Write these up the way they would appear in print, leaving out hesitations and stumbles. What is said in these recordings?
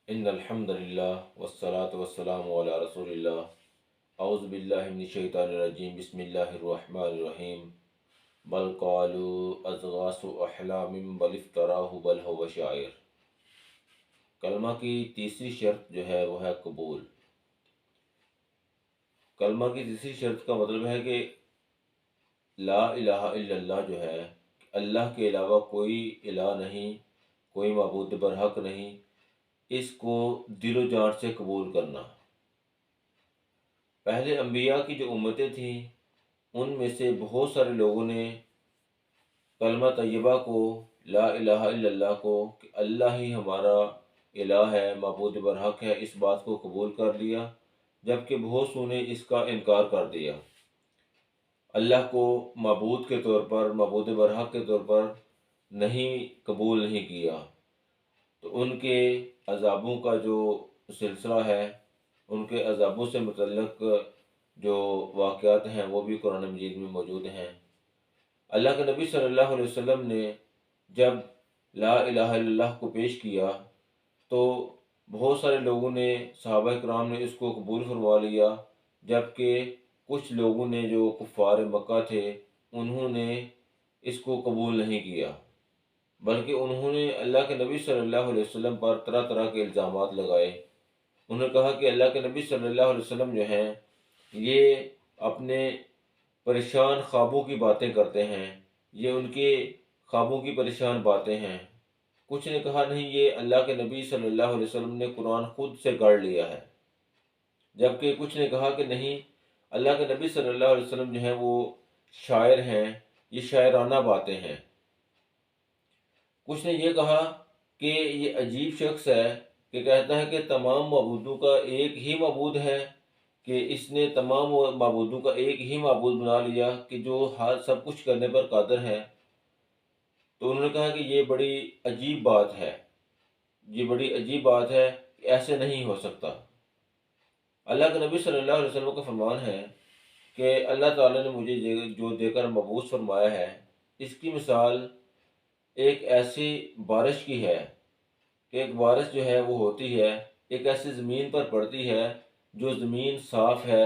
ان الحمد للہ والصلاة والسلام علی رسول اللہ اعوذ باللہ من الشیطان الرجیم بسم اللہ الرحمن الرحیم بل قالوا اضغاث احلام بل افتراہ بل هو شاعر۔ کلمہ کی تیسری شرط جو ہے وہ ہے قبول۔ کلمہ کی تیسری شرط کا مطلب ہے کہ لا الہ الا اللہ جو ہے، اللہ کے علاوہ کوئی الہ نہیں، کوئی معبود برحق نہیں، اس کو دل و جان سے قبول کرنا۔ پہلے انبیاء کی جو امتیں تھیں ان میں سے بہت سارے لوگوں نے کلمہ طیبہ کو، لا الہ الا اللہ کو، کہ اللہ ہی ہمارا الہ ہے، معبود برحق ہے، اس بات کو قبول کر لیا، جبکہ بہت سو نے اس کا انکار کر دیا۔ اللہ کو معبود کے طور پر، معبود برحق کے طور پر نہیں قبول نہیں کیا، تو ان کے عذابوں کا جو سلسلہ ہے، ان کے عذابوں سے متعلق جو واقعات ہیں وہ بھی قرآن مجید میں موجود ہیں۔ اللہ کے نبی صلی اللہ علیہ وسلم نے جب لا الہ الا اللہ کو پیش کیا تو بہت سارے لوگوں نے، صحابہ کرام نے اس کو قبول فرما لیا، جبکہ کچھ لوگوں نے جو کفار مکہ تھے انہوں نے اس کو قبول نہیں کیا، بلکہ انہوں نے اللہ کے نبی صلی اللہ علیہ وسلم پر طرح طرح کے الزامات لگائے۔ انہوں نے کہا کہ اللہ کے نبی صلی اللہ علیہ وسلم جو ہیں یہ اپنے پریشان خوابوں کی باتیں کرتے ہیں، یہ ان کے خوابوں کی پریشان باتیں ہیں۔ کچھ نے کہا نہیں، یہ اللہ کے نبی صلی اللہ علیہ وسلم نے قرآن خود سے گڑھ لیا ہے، جبکہ کچھ نے کہا کہ نہیں، اللہ کے نبی صلی اللہ علیہ وسلم جو ہیں وہ شاعر ہیں، یہ شاعرانہ باتیں ہیں۔ کچھ نے یہ کہا کہ یہ عجیب شخص ہے کہ کہتا ہے کہ تمام معبودوں کا ایک ہی معبود ہے، کہ اس نے تمام معبودوں کا ایک ہی معبود بنا لیا کہ جو ہر سب کچھ کرنے پر قادر ہے۔ تو انہوں نے کہا کہ یہ بڑی عجیب بات ہے، یہ بڑی عجیب بات ہے کہ ایسے نہیں ہو سکتا۔ اللہ کے نبی صلی اللہ علیہ وسلم کا فرمان ہے کہ اللہ تعالیٰ نے مجھے جو دے کر مبعوث فرمایا ہے، اس کی مثال ایک ایسی بارش کی ہے کہ ایک بارش جو ہے وہ ہوتی ہے، ایک ایسی زمین پر پڑتی ہے جو زمین صاف ہے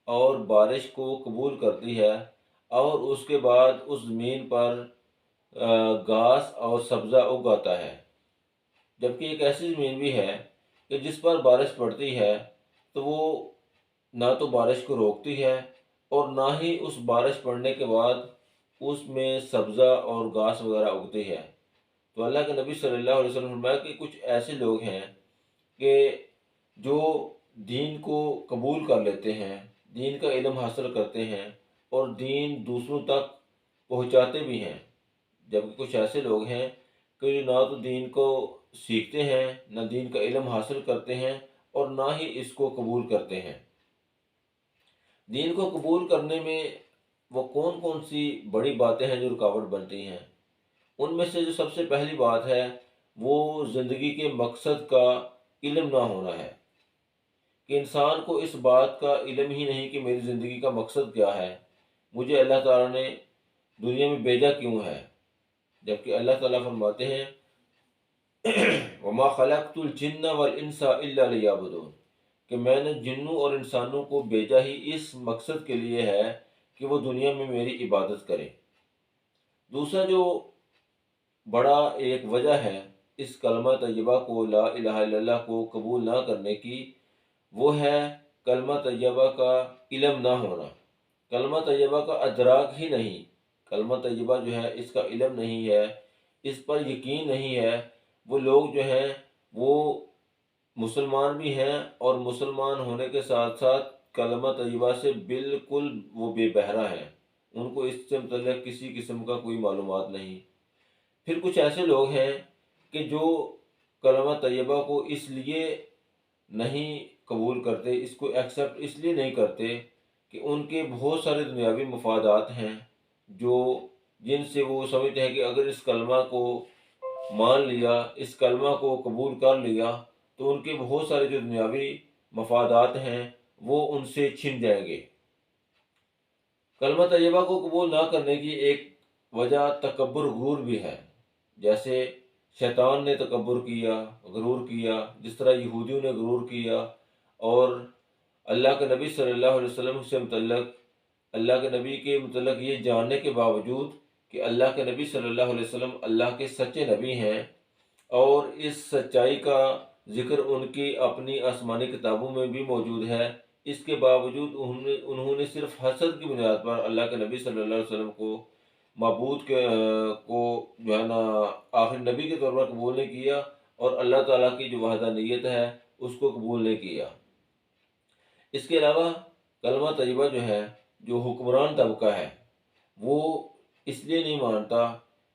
اور بارش کو قبول کرتی ہے، اور اس کے بعد اس زمین پر گھاس اور سبزہ اگ آتا ہے۔ جبکہ ایک ایسی زمین بھی ہے کہ جس پر بارش پڑتی ہے تو وہ نہ تو بارش کو روکتی ہے اور نہ ہی اس بارش پڑنے کے بعد اس میں سبزہ اور گھاس وغیرہ اگتی ہے۔ تو اللہ کے نبی صلی اللہ علیہ وسلم نے فرمایا کہ کچھ ایسے لوگ ہیں کہ جو دین کو قبول کر لیتے ہیں، دین کا علم حاصل کرتے ہیں اور دین دوسروں تک پہنچاتے بھی ہیں، جبکہ کچھ ایسے لوگ ہیں کہ جو نہ تو دین کو سیکھتے ہیں، نہ دین کا علم حاصل کرتے ہیں اور نہ ہی اس کو قبول کرتے ہیں۔ دین کو قبول کرنے میں وہ کون کون سی بڑی باتیں ہیں جو رکاوٹ بنتی ہیں؟ ان میں سے جو سب سے پہلی بات ہے وہ زندگی کے مقصد کا علم نہ ہونا ہے، کہ انسان کو اس بات کا علم ہی نہیں کہ میری زندگی کا مقصد کیا ہے، مجھے اللہ تعالیٰ نے دنیا میں بھیجا کیوں ہے۔ جبکہ اللہ تعالیٰ فرماتے ہیں وَمَا خَلَقْتُ الْجِنَّ وَالْإِنسَ إِلَّا لِيَعْبُدُونِ، کہ میں نے جنوں اور انسانوں کو بھیجا ہی اس مقصد کے لیے ہے کہ وہ دنیا میں میری عبادت کریں۔ دوسرا جو بڑا ایک وجہ ہے اس کلمہ طیبہ کو، لا الہ الا اللہ کو قبول نہ کرنے کی، وہ ہے کلمہ طیبہ کا علم نہ ہونا، کلمہ طیبہ کا ادراک ہی نہیں۔ کلمہ طیبہ جو ہے اس کا علم نہیں ہے، اس پر یقین نہیں ہے۔ وہ لوگ جو ہیں وہ مسلمان بھی ہیں اور مسلمان ہونے کے ساتھ ساتھ کلمہ طیبہ سے بالکل وہ بے بہرہ ہیں، ان کو اس سے متعلق کسی قسم کا کوئی معلومات نہیں۔ پھر کچھ ایسے لوگ ہیں کہ جو کلمہ طیبہ کو اس لیے نہیں قبول کرتے، اس کو ایکسیپٹ اس لیے نہیں کرتے کہ ان کے بہت سارے دنیاوی مفادات ہیں جو جن سے وہ سمجھتے ہیں کہ اگر اس کلمہ کو مان لیا، اس کلمہ کو قبول کر لیا تو ان کے بہت سارے جو دنیاوی مفادات ہیں وہ ان سے چھن جائیں گے۔ کلمہ طیبہ کو قبول نہ کرنے کی ایک وجہ تکبر غرور بھی ہے۔ جیسے شیطان نے تکبر کیا، غرور کیا، جس طرح یہودیوں نے غرور کیا، اور اللہ کے نبی صلی اللہ علیہ وسلم سے متعلق، اللہ کے نبی کے متعلق یہ جاننے کے باوجود کہ اللہ کے نبی صلی اللہ علیہ وسلم اللہ کے سچے نبی ہیں، اور اس سچائی کا ذکر ان کی اپنی آسمانی کتابوں میں بھی موجود ہے، اس کے باوجود انہوں نے صرف حسد کی بنیاد پر اللہ کے نبی صلی اللہ علیہ وسلم کو معبود کو جو ہے نا آخر نبی کے طور پر قبول نہیں کیا، اور اللہ تعالیٰ کی جو وحدانیت ہے اس کو قبول نہیں کیا۔ اس کے علاوہ کلمہ طیبہ جو ہے، جو حکمران طبقہ ہے، وہ اس لیے نہیں مانتا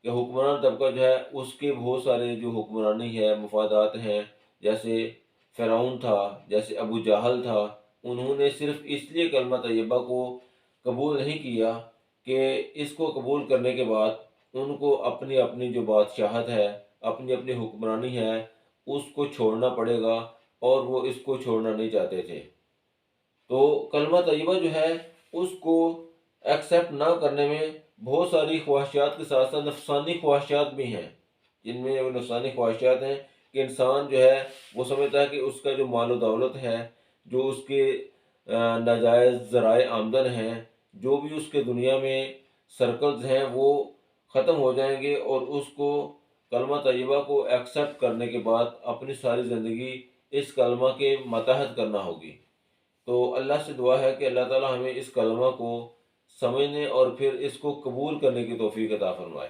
کہ حکمران طبقہ جو ہے اس کے بہت سارے جو حکمرانی ہے، مفادات ہیں، جیسے فرعون تھا، جیسے ابو جہل تھا، انہوں نے صرف اس لیے کلمہ طیبہ کو قبول نہیں کیا کہ اس کو قبول کرنے کے بعد ان کو اپنی اپنی جو بادشاہت ہے، اپنی اپنی حکمرانی ہے، اس کو چھوڑنا پڑے گا، اور وہ اس کو چھوڑنا نہیں چاہتے تھے۔ تو کلمہ طیبہ جو ہے اس کو ایکسیپٹ نہ کرنے میں بہت ساری خواہشات کے ساتھ ساتھ نفسانی خواہشات بھی ہیں، جن میں وہ نفسانی خواہشات ہیں کہ انسان جو ہے وہ سمجھتا ہے کہ اس کا جو مال و دولت ہے، جو اس کے ناجائز ذرائع آمدن ہیں، جو بھی اس کے دنیا میں سرکلز ہیں، وہ ختم ہو جائیں گے، اور اس کو کلمہ طیبہ کو ایکسیپٹ کرنے کے بعد اپنی ساری زندگی اس کلمہ کے ماتحت کرنا ہوگی۔ تو اللہ سے دعا ہے کہ اللہ تعالیٰ ہمیں اس کلمہ کو سمجھنے اور پھر اس کو قبول کرنے کی توفیق عطا فرمائے۔